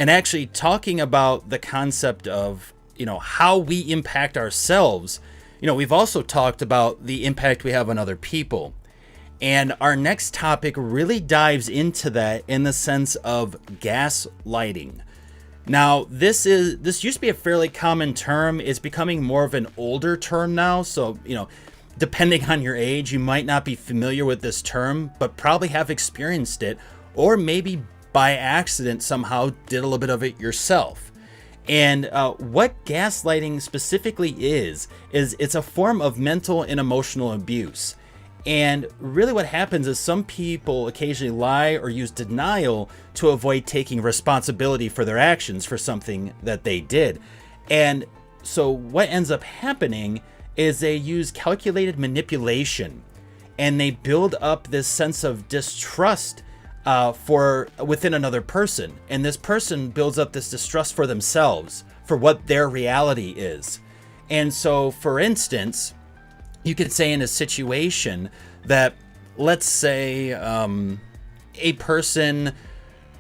and actually talking about the concept of, how we impact ourselves. We've also talked about the impact we have on other people. And our next topic really dives into that in the sense of gaslighting. Now, this used to be a fairly common term. It's becoming more of an older term now. So, depending on your age, you might not be familiar with this term, but probably have experienced it, or maybe by accident somehow did a little bit of it yourself. And what gaslighting specifically is it's a form of mental and emotional abuse. And really what happens is some people occasionally lie or use denial to avoid taking responsibility for their actions for something that they did. And so what ends up happening is they use calculated manipulation, and they build up this sense of distrust within another person. And this person builds up this distrust for themselves, for what their reality is. And so, for instance, you could say in a situation that, let's say, a person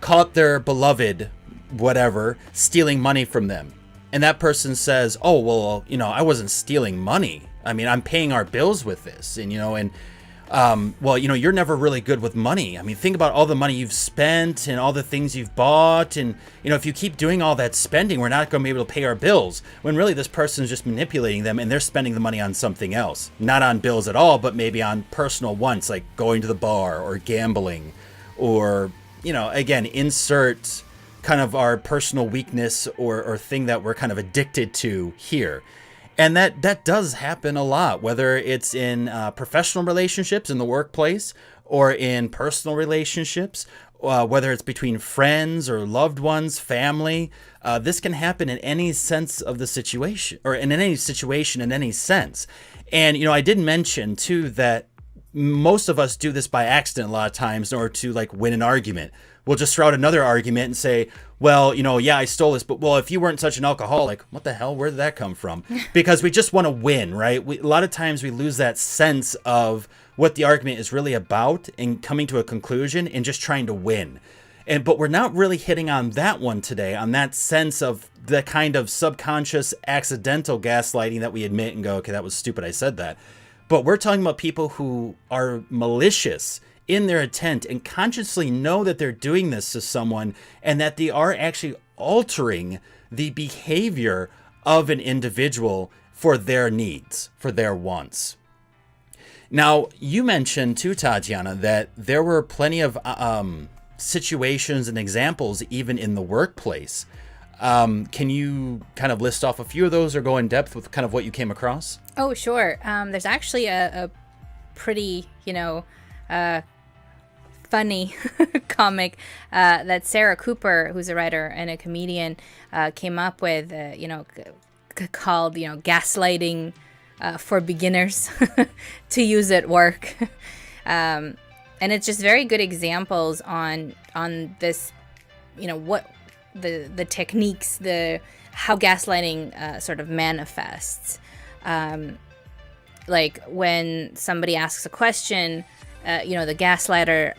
caught their beloved, whatever, stealing money from them. And that person says, oh, well, I wasn't stealing money. I mean, I'm paying our bills with this. And, you're never really good with money. I mean, think about all the money you've spent and all the things you've bought. And, if you keep doing all that spending, we're not going to be able to pay our bills. When really this person is just manipulating them, and they're spending the money on something else. Not on bills at all, but maybe on personal wants, like going to the bar or gambling, or, again, insert kind of our personal weakness or thing that we're kind of addicted to here. And that does happen a lot, whether it's in professional relationships in the workplace, or in personal relationships, whether it's between friends or loved ones, family. This can happen in any sense of the situation, or in any situation, in any sense. And, I did mention too that most of us do this by accident a lot of times in order to win an argument. We'll just throw out another argument and say, well, yeah, I stole this, but if you weren't such an alcoholic, what the hell, where did that come from? Because we just want to win, right? A lot of times we lose that sense of what the argument is really about and coming to a conclusion and just trying to win. But we're not really hitting on that one today, on that sense of the kind of subconscious, accidental gaslighting that we admit and go, okay, that was stupid, I said that. But we're talking about people who are malicious in their intent and consciously know that they're doing this to someone, and that they are actually altering the behavior of an individual for their needs, for their wants. Now, you mentioned too, Tatiana, that there were plenty of situations and examples even in the workplace. Can you kind of list off a few of those or go in depth with kind of what you came across? Oh, sure. There's actually a pretty, funny comic that Sarah Cooper, who's a writer and a comedian, came up with, called, gaslighting for beginners to use at work. And it's just very good examples on this, what the techniques, how gaslighting sort of manifests. Like when somebody asks a question, the gaslighter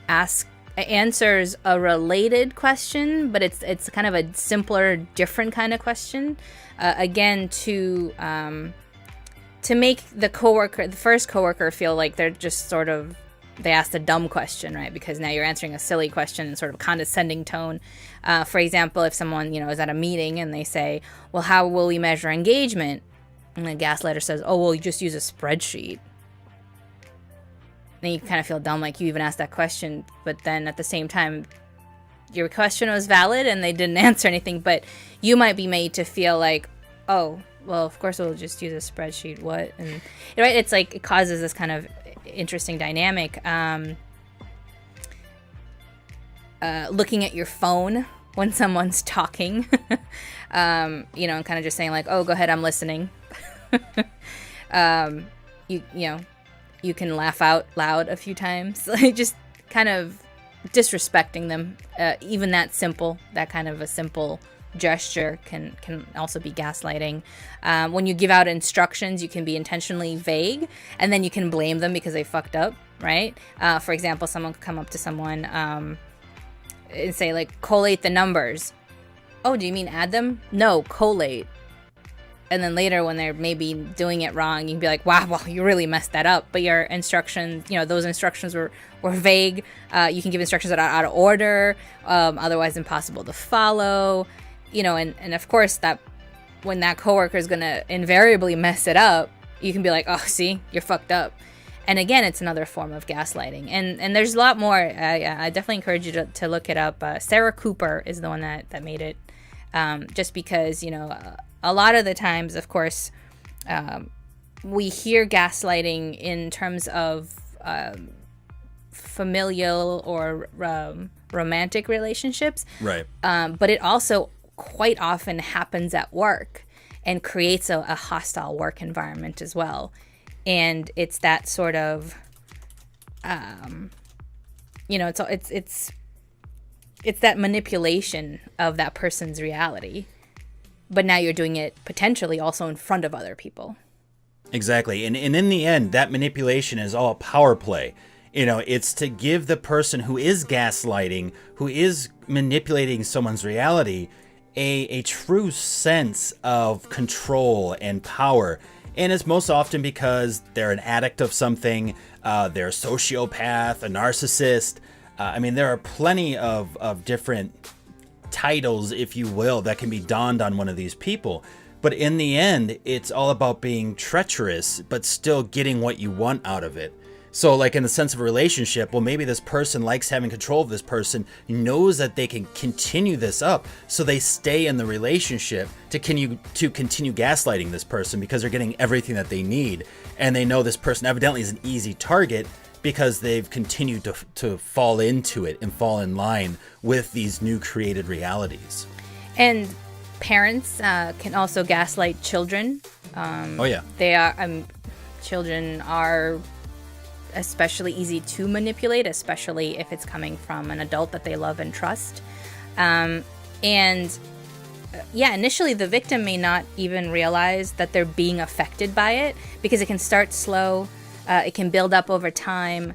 answers a related question, but it's kind of a simpler, different kind of question. Again, to make the first coworker feel like they're just sort of, they asked a dumb question, right? Because now you're answering a silly question in sort of condescending tone. For example, if someone, is at a meeting and they say, well, how will we measure engagement? And the gaslighter says, oh, well, you just use a spreadsheet. Then you kind of feel dumb, like you even asked that question, but then at the same time, your question was valid and they didn't answer anything, but you might be made to feel like, oh, well, of course we'll just use a spreadsheet, what? And right, it's like, it causes this kind of interesting dynamic. Looking at your phone when someone's talking, and kind of just saying like, oh, go ahead, I'm listening. You can laugh out loud a few times, like just kind of disrespecting them. Even that kind of a simple gesture can also be gaslighting. When you give out instructions, you can be intentionally vague, and then you can blame them because they fucked up, right? For example, someone could come up to someone and say like, collate the numbers. oh, do you mean add them? No, collate. And then later when they're maybe doing it wrong, you can be like, wow, well, you really messed that up. But your instructions, those instructions were vague. You can give instructions that are out of order, otherwise impossible to follow. And of course, that when that coworker is going to invariably mess it up, you can be like, oh, see, you're fucked up. And again, it's another form of gaslighting. And there's a lot more. I definitely encourage you to look it up. Sarah Cooper is the one that made it. Just because, a lot of the times, of course, we hear gaslighting in terms of familial or romantic relationships. Right. But it also quite often happens at work and creates a hostile work environment as well. And it's that sort of, it's that manipulation of that person's reality. But now you're doing it potentially also in front of other people. Exactly. And in the end, that manipulation is all power play. It's to give the person who is gaslighting, who is manipulating someone's reality, a true sense of control and power. And it's most often because they're an addict of something, they're a sociopath, a narcissist. There are plenty of different titles, if you will, that can be donned on one of these people. But in the end, it's all about being treacherous, but still getting what you want out of it. So like in the sense of a relationship, well, maybe this person likes having control of this person, knows that they can continue this up, so they stay in the relationship to continue gaslighting this person because they're getting everything that they need. And they know this person evidently is an easy target because they've continued to fall into it and fall in line with these new created realities. And parents can also gaslight children. Oh yeah. They are children are especially easy to manipulate, especially if it's coming from an adult that they love and trust. Initially the victim may not even realize that they're being affected by it because it can start slow. It can build up over time,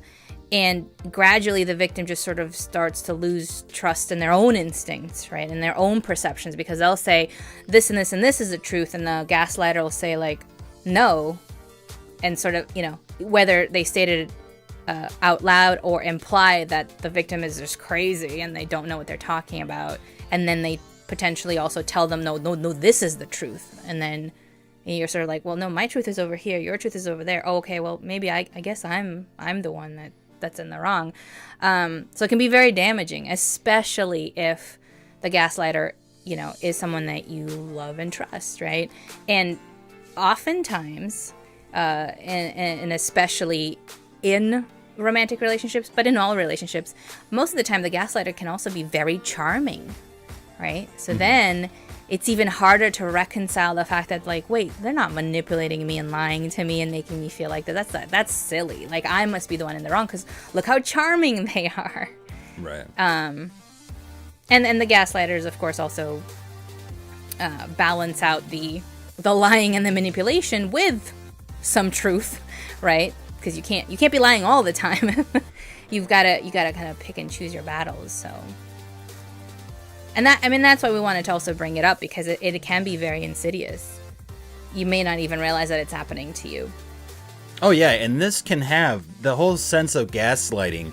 and gradually the victim just sort of starts to lose trust in their own instincts, right, and their own perceptions, because they'll say this and this and this is the truth, and the gaslighter will say like no, and sort of whether they stated it out loud or imply that the victim is just crazy and they don't know what they're talking about, and then they potentially also tell them no, this is the truth, and then you're sort of like, well, no, my truth is over here, your truth is over there. Oh, okay, well, maybe I guess I'm the one that's in the wrong. So it can be very damaging, especially if the gaslighter, is someone that you love and trust, right? And oftentimes, and especially in romantic relationships, but in all relationships, most of the time the gaslighter can also be very charming, right? So then it's even harder to reconcile the fact that, like, wait, they're not manipulating me and lying to me and making me feel like that. That's silly. Like, I must be the one in the wrong because look how charming they are. Right. And the gaslighters, of course, also balance out the lying and the manipulation with some truth, right? Because you can't be lying all the time. you gotta kind of pick and choose your battles. So. And that's why we wanted to also bring it up, because it can be very insidious. You may not even realize that it's happening to you. Oh yeah, and this can have the whole sense of gaslighting.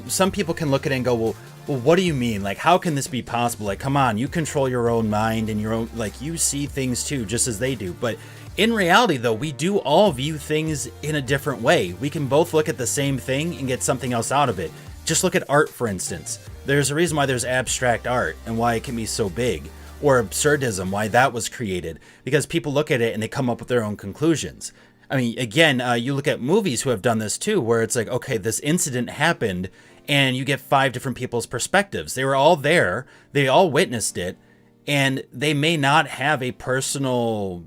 Some people can look at it and go, well, what do you mean? Like, how can this be possible? Like, come on, you control your own mind and your own, like, you see things too, just as they do. But in reality, though, we do all view things in a different way. We can both look at the same thing and get something else out of it. Just look at art, for instance. There's a reason why there's abstract art and why it can be so big, or absurdism, why that was created, because people look at it and they come up with their own conclusions. I mean, again, you look at movies who have done this too, where it's like, okay, this incident happened and you get 5 different people's perspectives. They were all there, they all witnessed it, and they may not have a personal,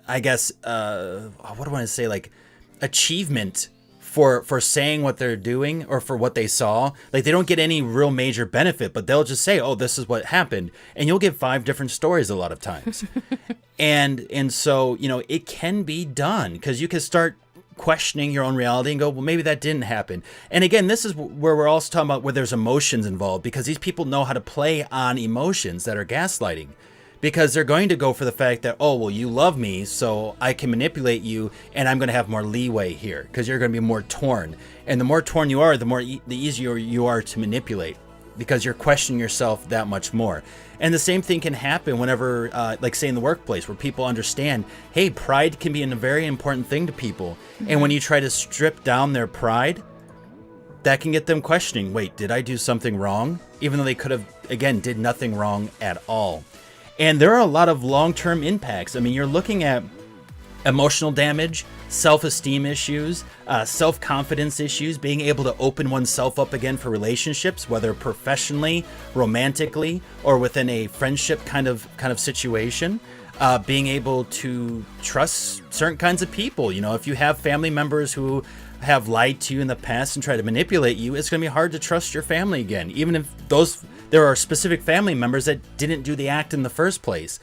I guess, what do I want to say, like, achievement for saying what they're doing or for what they saw. Like, they don't get any real major benefit, but they'll just say, oh, this is what happened. And you'll get 5 different stories a lot of times. and so, it can be done, because you can start questioning your own reality and go, well, maybe that didn't happen. And again, this is where we're also talking about where there's emotions involved, because these people know how to play on emotions that are gaslighting, because they're going to go for the fact that, oh, well, you love me, so I can manipulate you, and I'm going to have more leeway here because you're going to be more torn. And the more torn you are, the easier you are to manipulate, because you're questioning yourself that much more. And the same thing can happen whenever, like say in the workplace, where people understand, hey, pride can be a very important thing to people. And when you try to strip down their pride, that can get them questioning, wait, did I do something wrong? Even though they could have, again, did nothing wrong at all. And there are a lot of long-term impacts. I mean, you're looking at emotional damage, self-esteem issues, self-confidence issues, being able to open oneself up again for relationships, whether professionally, romantically, or within a friendship kind of situation. Being able to trust certain kinds of people. You know, if you have family members who have lied to you in the past and try to manipulate you, it's going to be hard to trust your family again, even if there are specific family members that didn't do the act in the first place.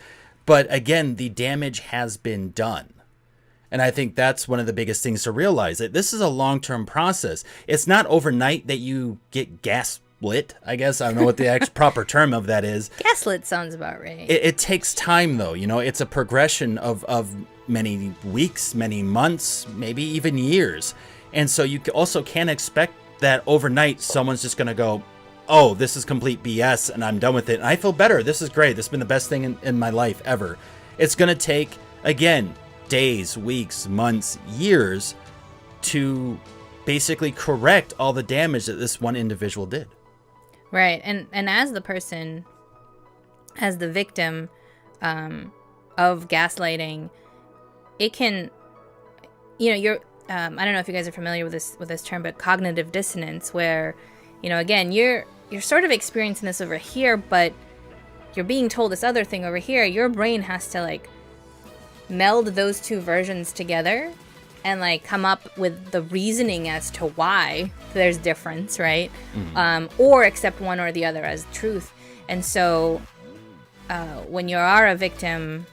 But again, the damage has been done. And I think that's one of the biggest things to realize, that this is a long-term process. It's not overnight that you get gaslit, I guess. I don't know what the proper term of that is. Gaslit sounds about right. It takes time, though. You know, it's a progression of many weeks, many months, maybe even years. And so you also can't expect that overnight someone's just going to go, oh, this is complete BS and I'm done with it. And I feel better. This is great. This has been the best thing in my life ever. It's going to take, again, days, weeks, months, years to basically correct all the damage that this one individual did. Right. And as the person, as the victim of gaslighting, it can, you know, you're, I don't know if you guys are familiar with this term, but cognitive dissonance, where, you know, again, you're sort of experiencing this over here, but you're being told this other thing over here. Your brain has to like meld those two versions together and like come up with the reasoning as to why there's difference, right? Or accept one or the other as truth. And so when you are a victim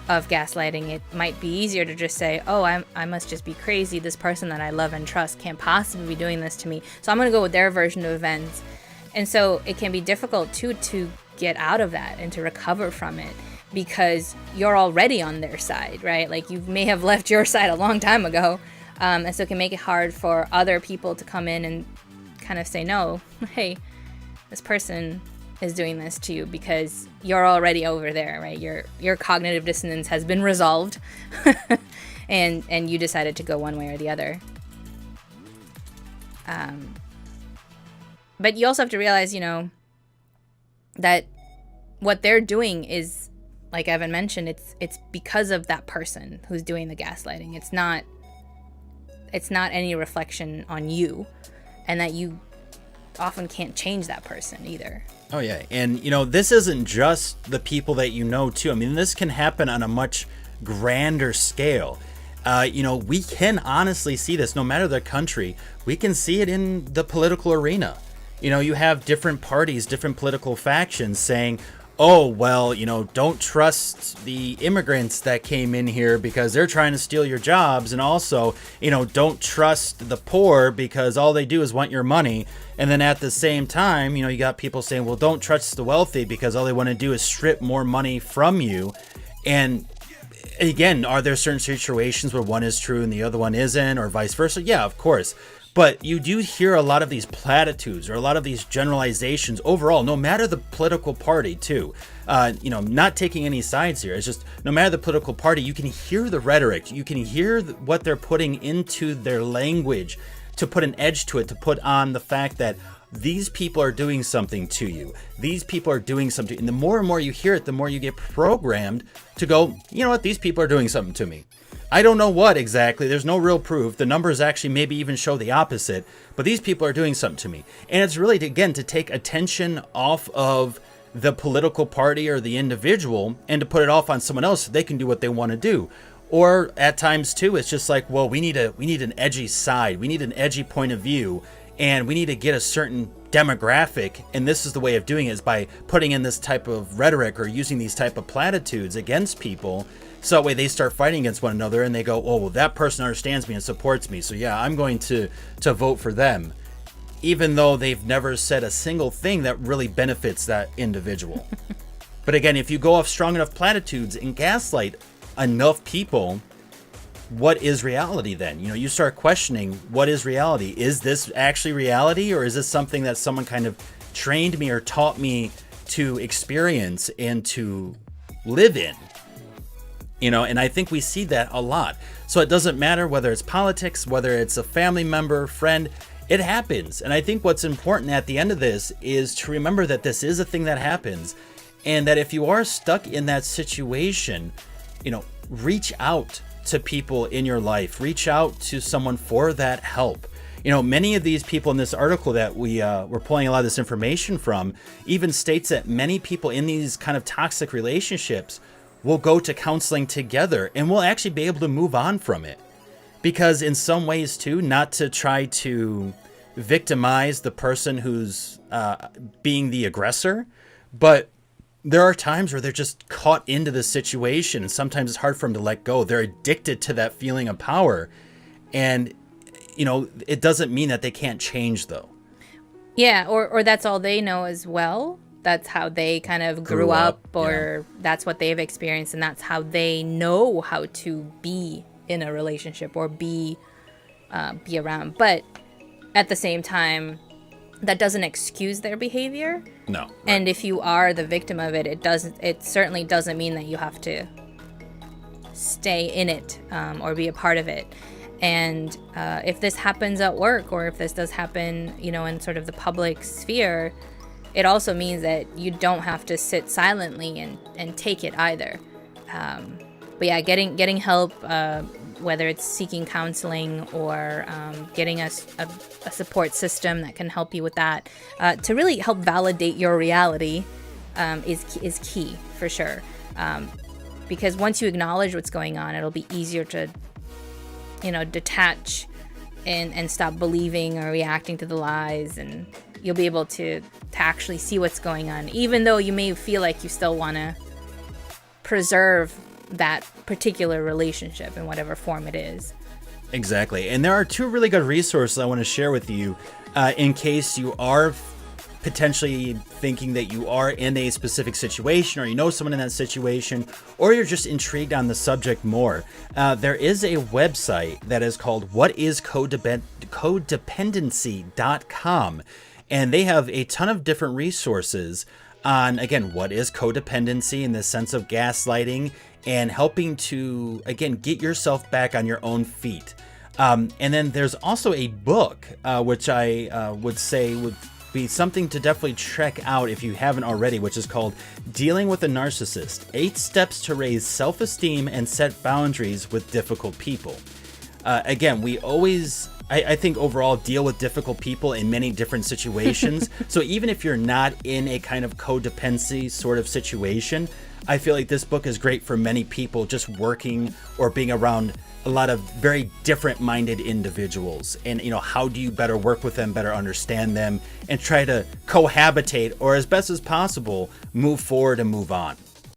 of gaslighting, it might be easier to just say, oh, I must just be crazy. This person that I love and trust can't possibly be doing this to me. So I'm going to go with their version of events. And so it can be difficult too to get out of that and to recover from it, because you're already on their side, right? Like you may have left your side a long time ago. And so it can make it hard for other people to come in and kind of say, no, hey, this person is doing this to you because you're already over there, right? Your cognitive dissonance has been resolved and you decided to go one way or the other. But you also have to realize, you know, that what they're doing is, like Evan mentioned, it's because of that person who's doing the gaslighting. It's not any reflection on you, and that you often can't change that person either. Oh yeah, and you know, this isn't just the people that you know too. I mean, this can happen on a much grander scale. You know, we can honestly see this no matter the country. We can see it in the political arena. You know, you have different parties, different political factions saying, oh, well, you know, don't trust the immigrants that came in here because they're trying to steal your jobs. And also, you know, don't trust the poor because all they do is want your money. And then at the same time, you know, you got people saying, well, don't trust the wealthy because all they want to do is strip more money from you. And again, are there certain situations where one is true and the other one isn't, or vice versa? Yeah, of course. But you do hear a lot of these platitudes or a lot of these generalizations overall, no matter the political party too. You know, not taking any sides here. It's just no matter the political party, you can hear the rhetoric. You can hear what they're putting into their language to put an edge to it, to put on the fact that these people are doing something to you. These people are doing something. And the more and more you hear it, the more you get programmed to go, you know what, these people are doing something to me. I don't know what exactly. There's no real proof. The numbers actually maybe even show the opposite. But these people are doing something to me. And it's really, again, to take attention off of the political party or the individual and to put it off on someone else so they can do what they want to do. Or at times, too, it's just like, well, we need an edgy side. We need an edgy point of view. And we need to get a certain demographic. And this is the way of doing it, is by putting in this type of rhetoric or using these type of platitudes against people So that way they start fighting against one another and they go, oh, well, that person understands me and supports me. So yeah, I'm going to vote for them, even though they've never said a single thing that really benefits that individual. But again, if you go off strong enough platitudes and gaslight enough people, what is reality then? You know, you start questioning, what is reality? Is this actually reality, or is this something that someone kind of trained me or taught me to experience and to live in? You know, and I think we see that a lot. So it doesn't matter whether it's politics, whether it's a family member, friend, it happens. And I think what's important at the end of this is to remember that this is a thing that happens, and that if you are stuck in that situation, you know, reach out to people in your life, reach out to someone for that help. You know, many of these people in this article that we're pulling a lot of this information from even states that many people in these kind of toxic relationships will go to counseling together and will actually be able to move on from it. Because in some ways too, not to try to victimize the person who's being the aggressor, but there are times where they're just caught into the situation, and sometimes it's hard for them to let go. They're addicted to that feeling of power. And, you know, it doesn't mean that they can't change, though. Yeah, or that's all they know as well. That's how they kind of grew up, or that's what they've experienced, and that's how they know how to be in a relationship or be around. But at the same time, that doesn't excuse their behavior. No. Right. And if you are the victim of it, it certainly doesn't mean that you have to stay in it or be a part of it. And if this happens at work, or if this does happen, you know, in sort of the public sphere, it also means that you don't have to sit silently and take it either. But yeah, getting help, whether it's seeking counseling or getting a support system that can help you with that, to really help validate your reality, is key for sure. Because once you acknowledge what's going on, it'll be easier to, you know, detach and stop believing or reacting to the lies, and you'll be able to actually see what's going on, even though you may feel like you still want to preserve that particular relationship in whatever form it is. Exactly. And there are two really good resources I want to share with you in case you are potentially thinking that you are in a specific situation, or you know someone in that situation, or you're just intrigued on the subject more. There is a website that is called whatiscodependency.com, and they have a ton of different resources on, again, what is codependency in the sense of gaslighting, and helping to, again, get yourself back on your own feet. And then there's also a book, which I would say would be something to definitely check out if you haven't already, which is called Dealing with a Narcissist: 8 Steps to Raise Self-Esteem and Set Boundaries with Difficult People. Again, we always, I think overall, deal with difficult people in many different situations. So even if you're not in a kind of codependency sort of situation, I feel like this book is great for many people just working or being around a lot of very different minded individuals. And, you know, how do you better work with them, better understand them, and try to cohabitate, or as best as possible, move forward and move on.